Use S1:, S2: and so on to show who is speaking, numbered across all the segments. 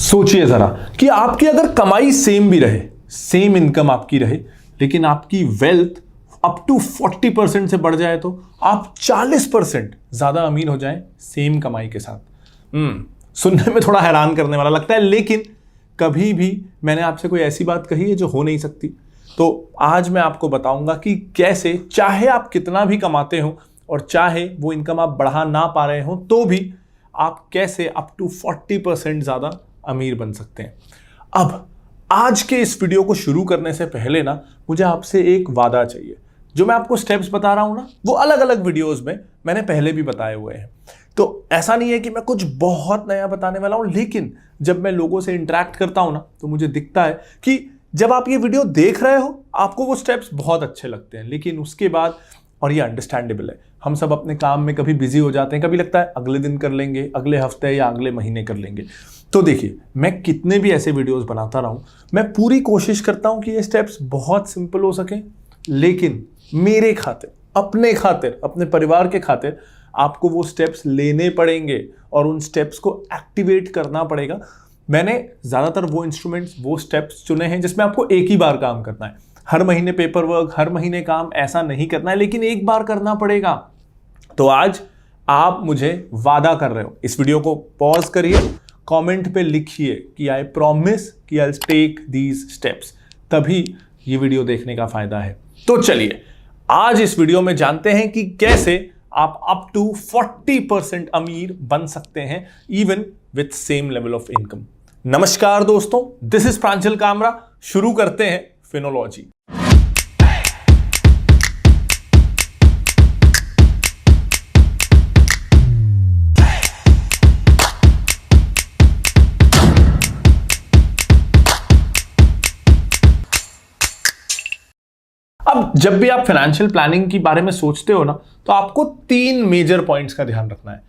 S1: सोचिए जरा कि आपकी अगर कमाई सेम भी रहे, सेम इनकम आपकी रहे, लेकिन आपकी वेल्थ अप टू 40% से बढ़ जाए, तो आप 40% ज्यादा अमीर हो जाएं सेम कमाई के साथ। सुनने में थोड़ा हैरान करने वाला लगता है, लेकिन कभी भी मैंने आपसे कोई ऐसी बात कही है जो हो नहीं सकती। तो आज मैं आपको बताऊंगा कि कैसे, चाहे आप कितना भी कमाते हो और चाहे वो इनकम आप बढ़ा ना पा रहे हो, तो भी आप कैसे अप टू 40% ज्यादा अमीर बन सकते हैं। अब आज के इस वीडियो को शुरू करने से पहले ना, मुझे आपसे एक वादा चाहिए। जो मैं आपको स्टेप्स बता रहा हूं ना, वो अलग अलग वीडियोस में मैंने पहले भी बताए हुए हैं। तो ऐसा नहीं है कि मैं कुछ बहुत नया बताने वाला हूं, लेकिन जब मैं लोगों से इंटरेक्ट करता हूं ना, तो मुझे दिखता है कि जब आप ये वीडियो देख रहे हो आपको वो स्टेप्स बहुत अच्छे लगते हैं, लेकिन उसके बाद, और ये अंडरस्टैंडेबल है, हम सब अपने काम में कभी बिजी हो जाते हैं, कभी लगता है अगले दिन कर लेंगे, अगले हफ्ते या अगले महीने कर लेंगे। तो देखिए, मैं कितने भी ऐसे वीडियोस बनाता रहा हूं, मैं पूरी कोशिश करता हूं कि ये स्टेप्स बहुत सिंपल हो सके, लेकिन मेरे खातिर, अपने परिवार के खातिर आपको वो स्टेप्स लेने पड़ेंगे और उन स्टेप्स को एक्टिवेट करना पड़ेगा। मैंने ज्यादातर वो इंस्ट्रूमेंट्स, वो स्टेप्स चुने हैं जिसमें आपको एक ही बार काम करना है। हर महीने पेपर वर्क, हर महीने काम ऐसा नहीं करना है, लेकिन एक बार करना पड़ेगा। तो आज आप मुझे वादा कर रहे हो, इस वीडियो को पॉज करिए, कमेंट पे लिखिए कि आई प्रॉमिस कि I will take these steps, तभी ये वीडियो देखने का फायदा है। तो चलिए आज इस वीडियो में जानते हैं कि कैसे आप अप टू 40% अमीर बन सकते हैं, even with same level of income. नमस्कार दोस्तों, दिस इज प्रांजल कामरा। शुरू करते हैं फिनोलॉजी। अब जब भी आप फाइनेंशियल प्लानिंग के बारे में सोचते हो ना, तो आपको 3 मेजर पॉइंट्स का ध्यान रखना है।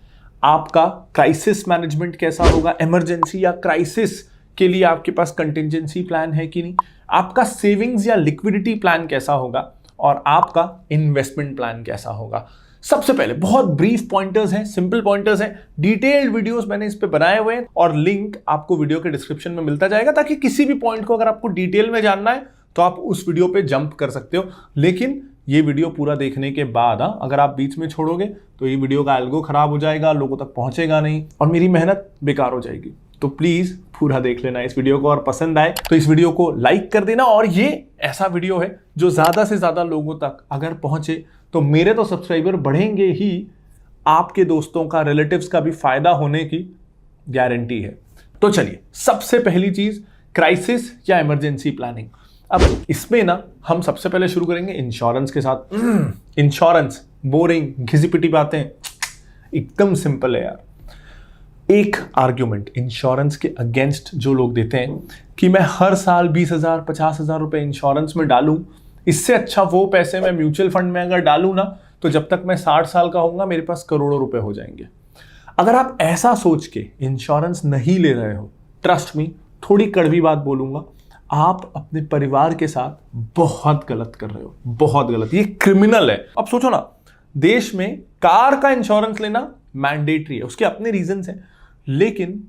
S1: आपका क्राइसिस मैनेजमेंट कैसा होगा, इमरजेंसी या क्राइसिस के लिए आपके पास कंटिंजेंसी प्लान है कि नहीं, आपका सेविंग्स या लिक्विडिटी प्लान कैसा होगा, और आपका इन्वेस्टमेंट प्लान कैसा होगा। सबसे पहले बहुत ब्रीफ पॉइंटर्स हैं, सिंपल पॉइंटर्स हैं, डिटेल्ड वीडियोस मैंने इस पे बनाए हुए हैं और लिंक आपको वीडियो के डिस्क्रिप्शन में मिलता जाएगा, ताकि किसी भी पॉइंट को अगर आपको डिटेल में जानना है तो आप उस वीडियो पे जंप कर सकते हो। लेकिन ये वीडियो पूरा देखने के बाद अगर आप बीच में छोड़ोगे तो ये वीडियो का एल्गो खराब हो जाएगा, लोगों तक पहुंचेगा नहीं और मेरी मेहनत बेकार हो जाएगी। तो प्लीज पूरा देख लेना इस वीडियो को, और पसंद आए तो इस वीडियो को लाइक कर देना। और ये ऐसा वीडियो है जो ज्यादा से ज्यादा लोगों तक अगर पहुंचे तो मेरे तो सब्सक्राइबर बढ़ेंगे ही, आपके दोस्तों का, रिलेटिव्स का भी फायदा होने की गारंटी है। तो चलिए, सबसे पहली चीज क्राइसिस या इमरजेंसी प्लानिंग। अब इसमें ना हम सबसे पहले शुरू करेंगे इंश्योरेंस के साथ। इंश्योरेंस, बोरिंग, घिसी-पिटी बातें, एकदम सिंपल है यार। एक आर्ग्यूमेंट इंश्योरेंस के अगेंस्ट जो लोग देते हैं कि मैं हर साल 20,000 50,000 रुपए इंश्योरेंस में डालूं, इससे अच्छा वो पैसे मैं म्यूचुअल फंड में अगर डालूं ना, तो जब तक मैं 60 साल का होऊंगा मेरे पास करोड़ों रुपए हो जाएंगे। अगर आप ऐसा सोच के इंश्योरेंस नहीं ले रहे हो, ट्रस्ट मी, थोड़ी कड़वी बात बोलूंगा, आप अपने परिवार के साथ बहुत गलत कर रहे हो, बहुत गलत, ये क्रिमिनल है। अब सोचो ना, देश में कार का इंश्योरेंस लेना मैंडेटरी है, उसके अपने रीजंस हैं, लेकिन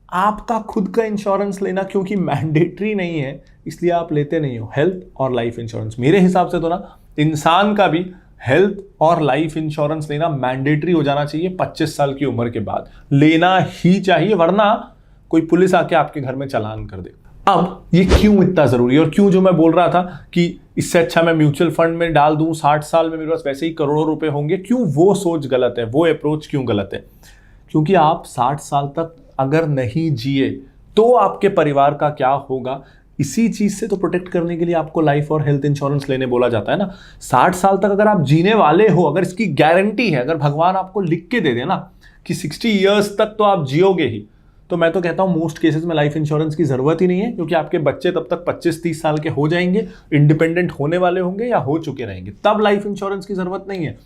S1: आपका खुद का इंश्योरेंस लेना क्योंकि मैंडेटरी नहीं है, इसलिए आप लेते नहीं हो हेल्थ और लाइफ इंश्योरेंस। मेरे हिसाब से तो ना, इंसान का भी हेल्थ और लाइफ इंश्योरेंस लेना मैंडेटरी हो जाना चाहिए 25 साल की उम्र के बाद, लेना ही चाहिए, वरना कोई पुलिस आके आपके घर में चालान कर दे। अब ये क्यों इतना जरूरी है, और क्यों जो मैं बोल रहा था कि इससे अच्छा मैं म्यूचुअल फंड में डाल दूं, 60 साल में मेरे पास वैसे ही करोड़ों रुपए होंगे, क्यों वो सोच गलत है, वो अप्रोच क्यों गलत है? क्योंकि आप 60 साल तक अगर नहीं जिए तो आपके परिवार का क्या होगा, इसी चीज से तो प्रोटेक्ट करने के लिए आपको लाइफ और हेल्थ इंश्योरेंस लेने बोला जाता है ना। 60 साल तक अगर आप जीने वाले हो, अगर इसकी गारंटी है, अगर भगवान आपको लिख के दे देना कि 60 ईयर्स तक तो आप जियोगे ही, तो मैं तो कहता हूं मोस्ट केसेस में लाइफ इंश्योरेंस की जरूरत ही नहीं है, क्योंकि आपके बच्चे तब तक 25-30 साल के हो जाएंगे, इंडिपेंडेंट होने वाले होंगे या हो चुके रहेंगे, तब लाइफ इंश्योरेंस की जरूरत नहीं है।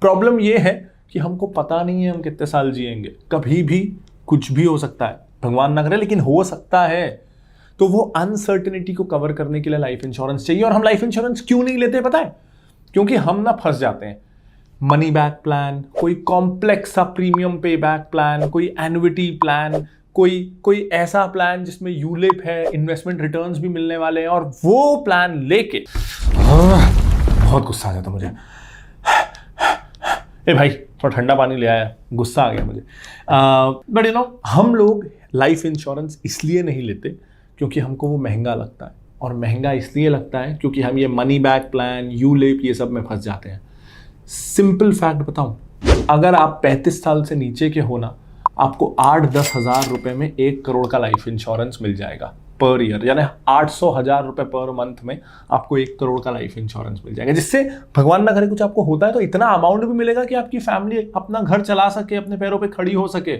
S1: प्रॉब्लम यह है कि हमको पता नहीं है हम कितने साल जिएंगे, कभी भी कुछ भी हो सकता है, भगवान ना करे, लेकिन हो सकता है। तो वो अनसर्टेनिटी को कवर करने के लिए लाइफ इंश्योरेंस चाहिए। और हम लाइफ इंश्योरेंस क्यों नहीं लेते पता है? क्योंकि हम ना फंस जाते हैं। मनी बैक प्लान, कोई कॉम्प्लेक्स सा प्रीमियम पे बैक प्लान, कोई एन्युइटी प्लान, कोई ऐसा प्लान जिसमें यूलिप है, इन्वेस्टमेंट रिटर्न्स भी मिलने वाले हैं, और वो प्लान लेके बहुत गुस्सा आ जाता मुझे। ए भाई थोड़ा ठंडा पानी ले आया, गुस्सा आ गया मुझे। बट यू नो, हम लोग लाइफ इंश्योरेंस इसलिए नहीं लेते क्योंकि हमको वो महंगा लगता है, और महंगा इसलिए लगता है क्योंकि हम ये मनी बैक प्लान, यूलिप, ये सब में फंस जाते हैं। सिंपल फैक्ट बताऊं, अगर आप 35 साल से नीचे के हो ना, आपको 8-10 हज़ार रुपए में 1 करोड़ का लाइफ इंश्योरेंस मिल जाएगा पर ईयर, यानी 800,000 रुपए पर मंथ में आपको 1 करोड़ का लाइफ इंश्योरेंस मिल जाएगा, जिससे भगवान ना करे कुछ आपको होता है तो इतना अमाउंट भी मिलेगा कि आपकी फैमिली अपना घर चला सके, अपने पैरों पे खड़ी हो सके।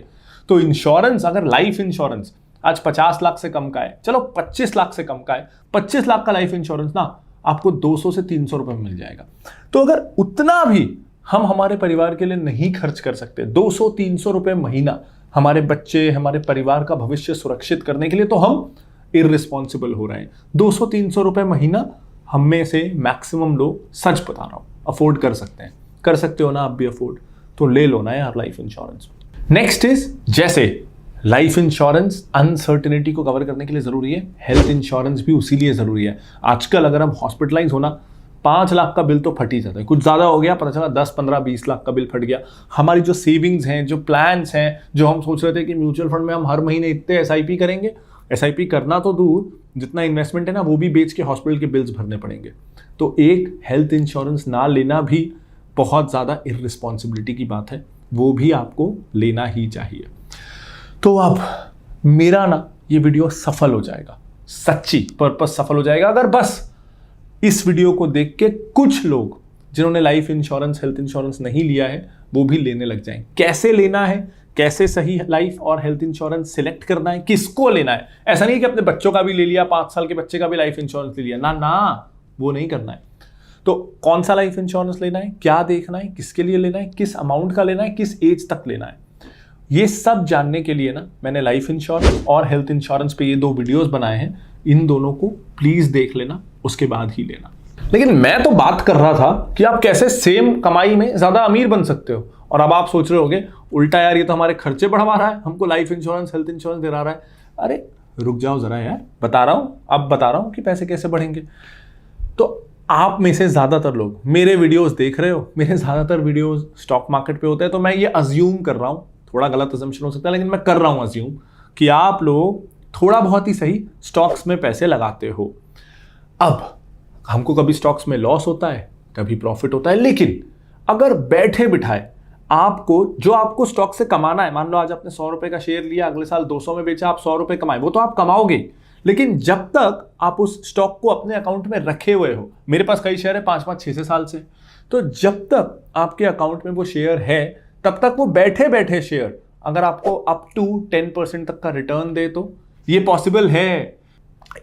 S1: तो इंश्योरेंस, अगर लाइफ इंश्योरेंस आज 50 लाख से कम का है, चलो 25 लाख से कम का है, 25 लाख का लाइफ इंश्योरेंस ना आपको 200 से 300 रुपए में मिल जाएगा। तो अगर उतना भी हम हमारे परिवार के लिए नहीं खर्च कर सकते, 200-300 रुपए महीना हमारे बच्चे, हमारे परिवार का भविष्य सुरक्षित करने के लिए, तो हम इररिस्पॉन्सिबल हो रहे हैं। 200-300 रुपए महीना हम में से मैक्सिमम लोग, सच बता रहा हूं, अफोर्ड कर सकते हैं। कर सकते हो ना आप भी अफोर्ड, तो ले लो ना यार लाइफ इंश्योरेंस। नेक्स्ट इज, जैसे लाइफ इंश्योरेंस अनसर्टेनिटी को कवर करने के लिए जरूरी है, हेल्थ इंश्योरेंस भी उसी लिए जरूरी है। आजकल अगर हम हॉस्पिटलाइज होना, 5 लाख का बिल तो फट ही जाता है, कुछ ज्यादा हो गया पता चला 10, 15, 20 लाख का बिल फट गया। हमारी जो सेविंग्स हैं, जो प्लान्स हैं, जो हम सोच रहे थे कि म्यूचुअल फंड में हम हर महीने इतने SIP करेंगे, SIP करना तो दूर, जितना इन्वेस्टमेंट है ना वो भी बेच के हॉस्पिटल के बिल्स भरने पड़ेंगे। तो एक हेल्थ इंश्योरेंस ना लेना भी बहुत ज़्यादा इररिस्पॉन्सिबिलिटी की बात है, वो भी आपको लेना ही चाहिए। तो अब मेरा ना ये वीडियो सफल हो जाएगा, सच्ची पर्पस सफल हो जाएगा, अगर बस इस वीडियो को देख के कुछ लोग जिन्होंने लाइफ इंश्योरेंस, हेल्थ इंश्योरेंस नहीं लिया है, वो भी लेने लग जाएं। कैसे लेना है, कैसे सही लाइफ और हेल्थ इंश्योरेंस सिलेक्ट करना है, किसको लेना है। ऐसा नहीं है कि अपने बच्चों का भी ले लिया, 5 साल के बच्चे का भी लाइफ इंश्योरेंस ले लिया, ना ना, वो नहीं करना है। तो कौन सा लाइफ इंश्योरेंस लेना है, क्या देखना है, किसके लिए लेना है, किस अमाउंट का लेना है, किस एज तक लेना है, ये सब जानने के लिए ना मैंने लाइफ इंश्योरेंस और हेल्थ इंश्योरेंस पे ये 2 वीडियोस बनाए हैं। इन दोनों को प्लीज देख लेना, उसके बाद ही लेना। लेकिन मैं तो बात कर रहा था कि आप कैसे सेम कमाई में ज्यादा अमीर बन सकते हो, और अब आप सोच रहे होगे उल्टा यार, ये तो हमारे खर्चे बढ़वा रहा है, हमको लाइफ इंश्योरेंस, हेल्थ इंश्योरेंस दे रहा है। अरे रुक जाओ जरा यार, बता रहा हूं, अब बता रहा हूं कि पैसे कैसे बढ़ेंगे। तो आप में से ज्यादातर लोग मेरे वीडियोस देख रहे हो, मेरे ज्यादातर वीडियोस स्टॉक मार्केट पे होते हैं, तो मैं ये अज्यूम कर रहा हूं, थोड़ा गलत अजम्पशन हो सकता है लेकिन मैं कर रहा हूं अज्यूम, कि आप लोग थोड़ा बहुत ही सही स्टॉक्स में पैसे लगाते हो। अब हमको कभी स्टॉक्स में लॉस होता है, कभी प्रॉफिट होता है, लेकिन अगर बैठे बिठाए आपको स्टॉक से कमाना है, मान लो आज आपने 100 रुपए का शेयर लिया, अगले साल 200 में बेचा, आप 100 रुपए कमाए, वो तो आप कमाओगे, लेकिन जब तक आप उस स्टॉक को अपने अकाउंट में रखे हुए हो, मेरे पास कई शेयर है 5-5, 6 साल से, तो जब तक आपके अकाउंट में वो शेयर है, तब तक वो बैठे बैठे शेयर अगर आपको अप टू 10% तक का रिटर्न दे तो ये पॉसिबल है।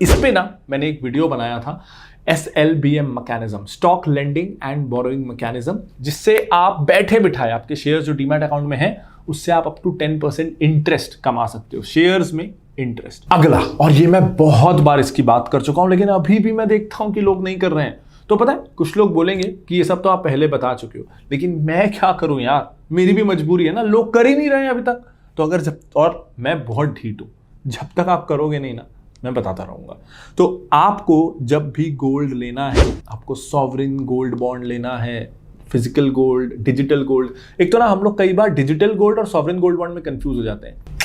S1: इस पे ना मैंने एक वीडियो बनाया था, SLBM mechanism, stock lending and borrowing mechanism, जिससे आप बैठे बिठाए आपके शेयर्स जो डीमैट अकाउंट में है, उससे आप अप टू 10% इंटरेस्ट कमा सकते हो, शेयर्स में इंटरेस्ट। अगला, और ये मैं बहुत बार इसकी बात कर चुका हूं, लेकिन अभी भी मैं देखता हूं कि लोग नहीं कर रहे हैं। तो पता है, कुछ लोग बोलेंगे कि ये सब तो आप पहले बता चुके हो, लेकिन मैं क्या करूं यार, मेरी भी मजबूरी है ना, लोग कर ही नहीं रहे हैं अभी तक। तो अगर और मैं बहुत ढीठ हूं, जब तक आप करोगे नहीं ना, मैं बताता रहूंगा। तो आपको जब भी गोल्ड लेना है, आपको सॉवरिन गोल्ड बॉन्ड लेना है, फिजिकल गोल्ड, डिजिटल गोल्ड। एक तो ना हम लोग कई बार डिजिटल गोल्ड और सॉवरिन गोल्ड बॉन्ड में कंफ्यूज हो जाते हैं।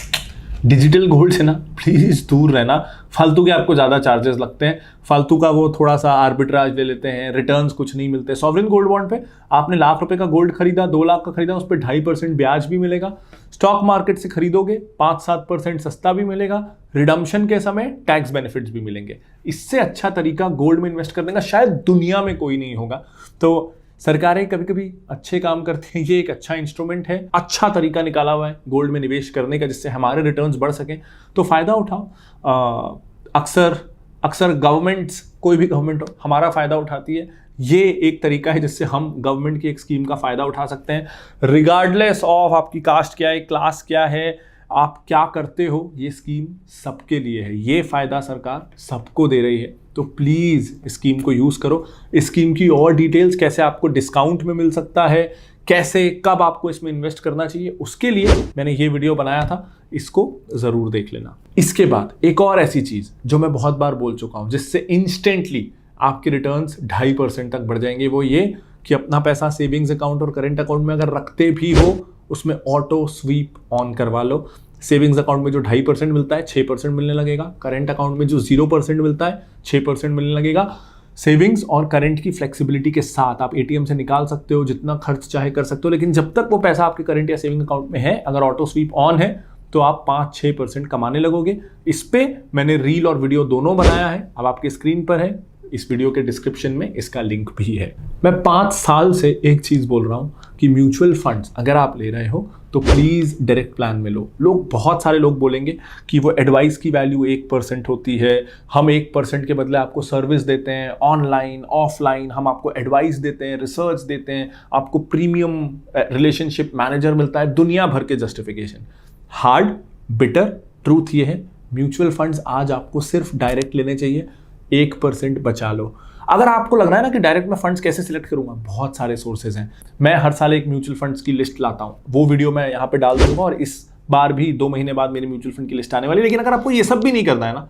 S1: डिजिटल गोल्ड से ना प्लीज दूर रहना, फालतू के आपको ज्यादा चार्जेस लगते हैं, फालतू का वो थोड़ा सा आर्बिट्राज ले लेते हैं, रिटर्न्स कुछ नहीं मिलते। सॉवरिन गोल्ड बॉन्ड पे आपने लाख रुपए का गोल्ड खरीदा, 2 लाख का खरीदा, उस पर 2.5% ब्याज भी मिलेगा। स्टॉक मार्केट से खरीदोगे 5-7% सस्ता भी मिलेगा, रिडम्पशन के समय टैक्स बेनिफिट्स भी मिलेंगे। इससे अच्छा तरीका गोल्ड में इन्वेस्ट करने का शायद दुनिया में कोई नहीं होगा। तो सरकारें कभी कभी अच्छे काम करती हैं, ये एक अच्छा इंस्ट्रूमेंट है, अच्छा तरीका निकाला हुआ है गोल्ड में निवेश करने का, जिससे हमारे रिटर्न्स बढ़ सकें, तो फायदा उठाओ। अक्सर गवर्नमेंट्स, कोई भी गवर्नमेंट हो, हमारा फायदा उठाती है। ये एक तरीका है जिससे हम गवर्नमेंट की एक स्कीम का फायदा उठा सकते हैं, रिगार्डलेस ऑफ आपकी कास्ट क्या है, क्लास क्या है, आप क्या करते हो, ये स्कीम सबके लिए है, ये फायदा सरकार सबको दे रही है। तो प्लीज इस स्कीम को यूज करो। इस स्कीम की और डिटेल्स, कैसे आपको डिस्काउंट में मिल सकता है, कैसे कब आपको इसमें इन्वेस्ट करना चाहिए, उसके लिए मैंने ये वीडियो बनाया था, इसको जरूर देख लेना। इसके बाद एक और ऐसी चीज जो मैं बहुत बार बोल चुका हूं, जिससे इंस्टेंटली आपके रिटर्न्स 2.5% तक बढ़ जाएंगे, वो ये कि अपना पैसा सेविंग्स अकाउंट और करेंट अकाउंट में अगर रखते भी हो, उसमें ऑटो स्वीप ऑन करवा लो। सेविंग्स अकाउंट में जो 2.5% मिलता है 6% मिलने लगेगा, करेंट अकाउंट में जो 0% मिलता है 6% मिलने लगेगा। सेविंग्स और करंट की फ्लेक्सिबिलिटी के साथ आप एटीएम से निकाल सकते हो, जितना खर्च चाहे कर सकते हो, लेकिन जब तक वो पैसा आपके करंट या सेविंग अकाउंट में है, अगर ऑटो स्वीप ऑन है तो आप 5-6% कमाने लगोगे। इस पे मैंने रील और वीडियो दोनों बनाया है, अब आपके स्क्रीन पर है, इस वीडियो के डिस्क्रिप्शन में इसका लिंक भी है। मैं 5 साल से एक चीज बोल रहा हूं कि म्यूचुअल फंड्स अगर आप ले रहे हो तो प्लीज डायरेक्ट प्लान में लो। बहुत सारे लोग बोलेंगे कि वो एडवाइस की वैल्यू 1% होती है, हम 1% के बदले आपको सर्विस देते हैं, ऑनलाइन ऑफलाइन हम आपको एडवाइस देते हैं, रिसर्च देते हैं, आपको प्रीमियम रिलेशनशिप मैनेजर मिलता है, दुनिया भर के जस्टिफिकेशन। हार्ड बिटर ट्रूथ ये है, म्यूचुअल फंड्स आज आपको सिर्फ डायरेक्ट लेने चाहिए, 1% बचा लो। अगर आपको लग रहा है ना कि डायरेक्ट मैं फंड्स कैसे सिलेक्ट करूंगा, बहुत सारे सोर्सेज हैं। मैं हर साल एक म्यूचुअल फंड्स की लिस्ट लाता हूं, वो वीडियो मैं यहाँ पे डाल दूंगा, और इस बार भी 2 महीने बाद मेरी म्यूचुअल फंड की लिस्ट आने वाली है। लेकिन अगर आपको ये सब भी नहीं करना है ना,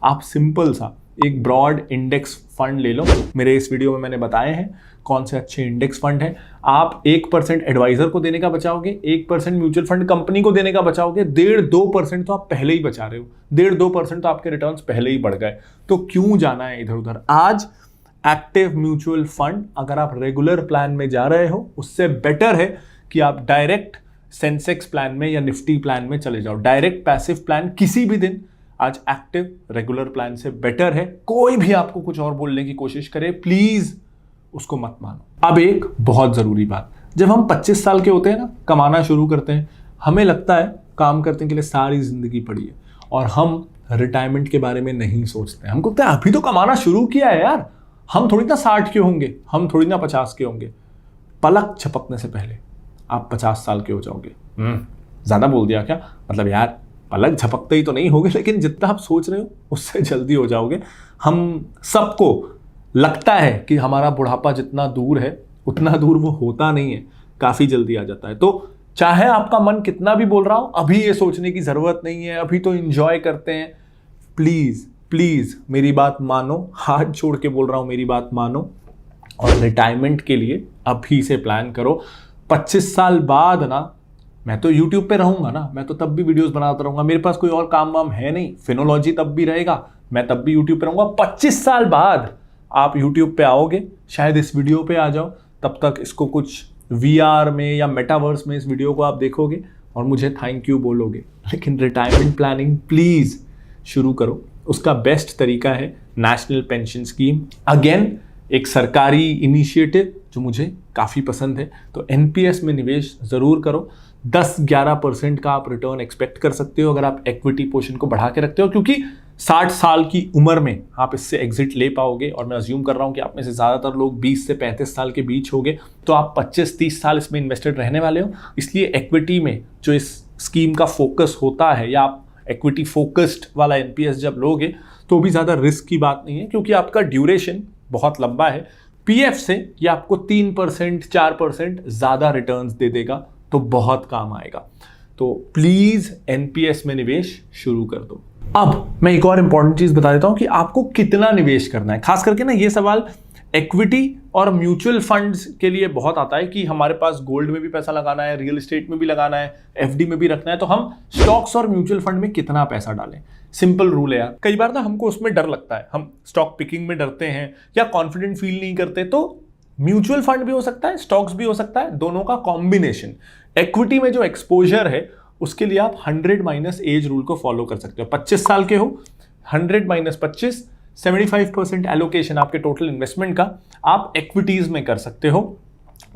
S1: आप सिंपल सा एक ब्रॉड इंडेक्स फंड ले लो। मेरे इस वीडियो में मैंने बताए हैं कौन से अच्छे इंडेक्स फंड हैं। आप 1% एडवाइजर को देने का बचाओगे, 1% म्यूचुअल फंड कंपनी को देने का बचाओगे, 1.5-2% तो आप पहले ही बचा रहे हो, 1.5-2% तो आपके रिटर्न्स पहले ही बढ़ गए। तो क्यों जाना है इधर उधर। आज एक्टिव म्यूचुअल फंड अगर आप रेगुलर प्लान में जा रहे हो, उससे बेटर है कि आप डायरेक्ट सेंसेक्स प्लान में या निफ्टी प्लान में चले जाओ। डायरेक्ट पैसिव प्लान किसी भी दिन आज एक्टिव रेगुलर प्लान से बेटर है। कोई भी आपको कुछ और बोलने की कोशिश करे, प्लीज उसको मत मानो। अब एक बहुत जरूरी बात, जब हम 25 साल के होते हैं ना, कमाना शुरू करते हैं, हमें लगता है काम करने के लिए सारी जिंदगी पड़ी है, और हम रिटायरमेंट के बारे में नहीं सोचते हैं। हमको लगता है अभी तो कमाना शुरू किया है यार, हम थोड़ी ना 60 के होंगे, हम थोड़ी ना 50 के होंगे। पलक झपकने से पहले आप 50 साल के हो जाओगे। ज्यादा बोल दिया क्या? मतलब यार पलक झपकते ही तो नहीं होगे, लेकिन जितना आप सोच रहे हो उससे जल्दी हो जाओगे। हम सबको लगता है कि हमारा बुढ़ापा जितना दूर है, उतना दूर वो होता नहीं है, काफी जल्दी आ जाता है। तो चाहे आपका मन कितना भी बोल रहा हो, अभी ये सोचने की जरूरत नहीं है, अभी तो एंजॉय करते हैं। प्लीज प्लीज मेरी बात मानो, हाथ जोड़ के बोल रहा हूं, मेरी बात मानो, और रिटायरमेंट के लिए अभी से प्लान करो। 25 साल बाद ना, मैं तो YouTube पे रहूंगा ना, मैं तो तब भी वीडियोस बनाता रहूंगा, मेरे पास कोई और काम वाम है नहीं, फिनोलॉजी तब भी रहेगा, मैं तब भी YouTube पे रहूंगा। 25 साल बाद आप YouTube पे आओगे, शायद इस वीडियो पे आ जाओ, तब तक इसको कुछ VR में या मेटावर्स में इस वीडियो को आप देखोगे और मुझे थैंक यू बोलोगे। लेकिन रिटायरमेंट प्लानिंग प्लीज शुरू करो। उसका बेस्ट तरीका है नेशनल पेंशन स्कीम। अगेन एक सरकारी इनिशिएटिव जो मुझे काफ़ी पसंद है। तो एनपीएस में निवेश ज़रूर करो। 10-11% का आप रिटर्न एक्सपेक्ट कर सकते हो अगर आप इक्विटी पोर्शन को बढ़ा के रखते हो, क्योंकि 60 साल की उम्र में आप इससे एग्जिट ले पाओगे। और मैं अज्यूम कर रहा हूँ कि आप में से ज़्यादातर लोग 20 से 35 साल के बीच होंगे, तो आप 25-30 साल इसमें इन्वेस्टेड रहने वाले हो। इसलिए इक्विटी में जो इस स्कीम का फोकस होता है, या आप इक्विटी फोकस्ड वाला एनपीएस जब लोगे तो भी ज़्यादा रिस्क की बात नहीं है, क्योंकि आपका ड्यूरेशन बहुत लंबा है। पीएफ से ये आपको 3% 4% ज़्यादा रिटर्न्स दे देगा, तो बहुत काम आएगा। तो प्लीज़ एनपीएस में निवेश शुरू कर दो। अब मैं एक और इंपॉर्टेंट चीज़ बता देता हूँ कि आपको कितना निवेश करना है। खास करके ना ये सवाल इक्विटी और म्यूचुअल फंड्स के लिए बहुत आता है कि हमारे पास गोल्ड में भी पैसा लगाना है, रियल एस्टेट में भी लगाना है, एफडी में भी रखना है, तो हम स्टॉक्स और म्यूचुअल फंड में कितना पैसा डालें। सिंपल रूल है यार। कई बार ना हमको उसमें डर लगता है, हम स्टॉक पिकिंग में डरते हैं या कॉन्फिडेंट फील नहीं करते, तो म्यूचुअल फंड भी हो सकता है, स्टॉक्स भी हो सकता है, दोनों का कॉम्बिनेशन। इक्विटी में जो एक्सपोजर है उसके लिए आप 100 - एज रूल को फॉलो कर सकते हो। 25 साल के हो, 100 - 25, 75% एलोकेशन आपके टोटल इन्वेस्टमेंट का आप इक्विटीज में कर सकते हो।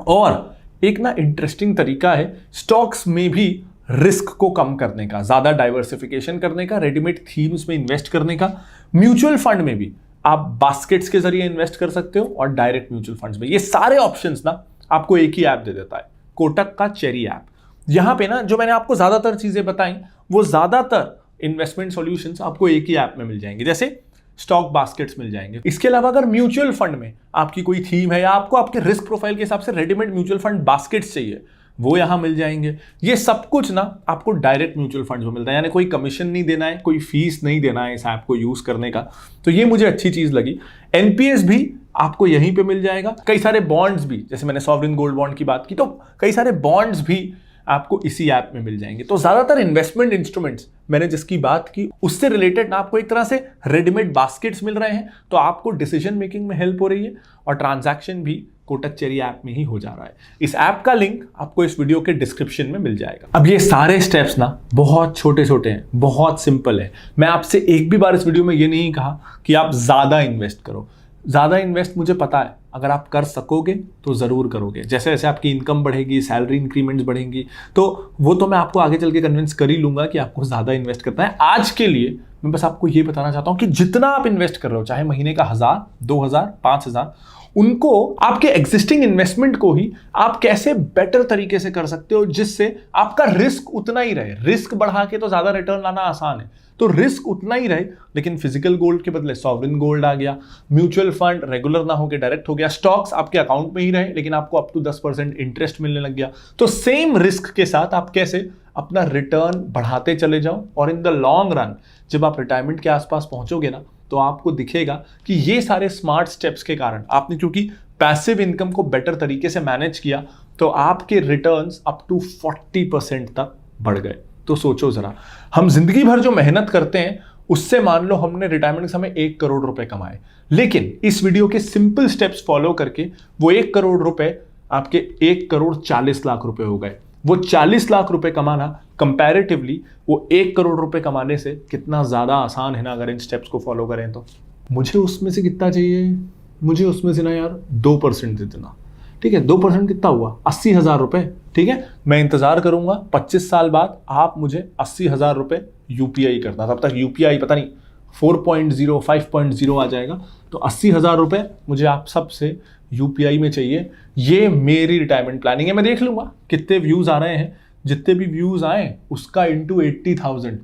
S1: और एक ना इंटरेस्टिंग तरीका है स्टॉक्स में भी रिस्क को कम करने का, ज्यादा डाइवर्सिफिकेशन करने का, रेडीमेड थीम्स में इन्वेस्ट करने का। म्यूचुअल फंड में भी आप बास्केट्स के जरिए इन्वेस्ट कर सकते हो और डायरेक्ट म्यूचुअल फंड्स में। ये सारे ऑप्शंस ना आपको एक ही ऐप दे देता है, कोटक का चेरी ऐप। यहां पे ना जो मैंने आपको ज्यादातर चीजें बताई, वो ज्यादातर इन्वेस्टमेंट सॉल्यूशंस आपको एक ही ऐप में मिल जाएंगे। जैसे स्टॉक बास्केट्स मिल जाएंगे। इसके अलावा अगर म्यूचुअल फंड में आपकी कोई थीम है या आपको आपके रिस्क प्रोफाइल के हिसाब से रेडीमेड म्यूचुअल फंड बास्केट्स चाहिए, वो यहां मिल जाएंगे। ये सब कुछ ना आपको डायरेक्ट म्यूचुअल फंड में मिलता है, यानी कोई कमीशन नहीं देना है, कोई फीस नहीं देना है इस ऐप को यूज करने का। तो ये मुझे अच्छी चीज लगी। एनपीएस भी आपको यहीं पे मिल जाएगा। कई सारे बॉन्ड्स भी, जैसे मैंने सॉवरेन गोल्ड बॉन्ड की बात की, तो कई सारे बॉन्ड्स भी आपको इसी ऐप में मिल जाएंगे। तो ज्यादातर इन्वेस्टमेंट इंस्ट्रूमेंट्स मैंने जिसकी बात की उससे रिलेटेड ना आपको एक तरह से रेडीमेड बास्केट्स मिल रहे हैं, तो आपको डिसीजन मेकिंग में हेल्प हो रही है और ट्रांजैक्शन भी कोटक चेरी ऐप में ही हो जा रहा है। इस ऐप का लिंक आपको इस वीडियो के डिस्क्रिप्शन में मिल जाएगा। अब ये सारे स्टेप्स ना बहुत छोटे छोटे हैं, बहुत सिंपल है। मैं आपसे एक भी बार इस वीडियो में ये नहीं कहा कि आप ज्यादा इन्वेस्ट करो। ज्यादा इन्वेस्ट मुझे पता है अगर आप कर सकोगे तो जरूर करोगे। जैसे जैसे आपकी इनकम बढ़ेगी, सैलरी इंक्रीमेंट्स बढ़ेंगी, तो वो तो मैं आपको आगे चल के कन्विंस कर ही लूंगा कि आपको ज्यादा इन्वेस्ट करना है। आज के लिए मैं बस आपको ये बताना चाहता हूं कि जितना आप इन्वेस्ट कर रहे हो, चाहे महीने का 1000, 2000, 5000, उनको आपके एग्जिस्टिंग इन्वेस्टमेंट को ही आप कैसे बेटर तरीके से कर सकते हो जिससे आपका रिस्क उतना ही रहे। रिस्क बढ़ा के तो ज्यादा रिटर्न लाना आसान है, तो रिस्क उतना ही रहे, लेकिन फिजिकल गोल्ड के बदले सॉवरेन गोल्ड आ गया, म्यूचुअल फंड रेगुलर ना होकर डायरेक्ट हो गया, स्टॉक्स आपके अकाउंट में ही रहे लेकिन आपको अप टू 10% इंटरेस्ट मिलने लग गया। तो सेम रिस्क के साथ आप कैसे अपना रिटर्न बढ़ाते चले जाओ, और इन द लॉन्ग रन जब आप रिटायरमेंट के आसपास पहुंचोगे ना, तो आपको दिखेगा कि ये सारे स्मार्ट स्टेप्स के कारण आपने क्योंकि पैसिव इनकम को बेटर तरीके से मैनेज किया, तो आपके रिटर्न्स अप टू 40% तक बढ़ गए। तो सोचो जरा, हम जिंदगी भर जो मेहनत करते हैं उससे मान लो हमने रिटायरमेंट के समय 1 करोड़ रुपए कमाए, लेकिन इस वीडियो के सिंपल स्टेप्स फॉलो करके वो 1 करोड़ रुपए आपके 1 करोड़ 40 लाख रुपए हो गए। वो 40 लाख रुपए कमाना कंपैरेटिवली वो 1 करोड़ रुपए कमाने से कितना ज्यादा आसान है ना, अगर इन स्टेप्स को फॉलो करें तो। मुझे उसमें से कितना चाहिए, मुझे उसमें से ना यार 2% दे देना, ठीक है। 2% कितना हुआ, 80,000 रुपए, ठीक है। मैं इंतजार करूंगा 25 साल बाद आप मुझे 80,000 रुपए यूपीआई करना, तब तक यूपीआई पता नहीं 4.0 5.0 आ जाएगा। तो 80,000 रुपए मुझे आप सबसे यूपीआई में चाहिए। ये मेरी रिटायरमेंट प्लानिंग है। मैं देख लूंगा कितने व्यूज आ रहे हैं, जितने भी व्यूज आए उसका इंटू 80,000।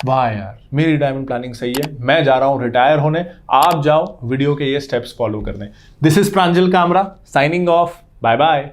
S1: वाह यार, मेरी रिटायरमेंट प्लानिंग सही है। मैं जा रहा हूं रिटायर होने, आप जाओ वीडियो के ये स्टेप्स फॉलो करने। This is Pranjal Kamra signing off, bye bye.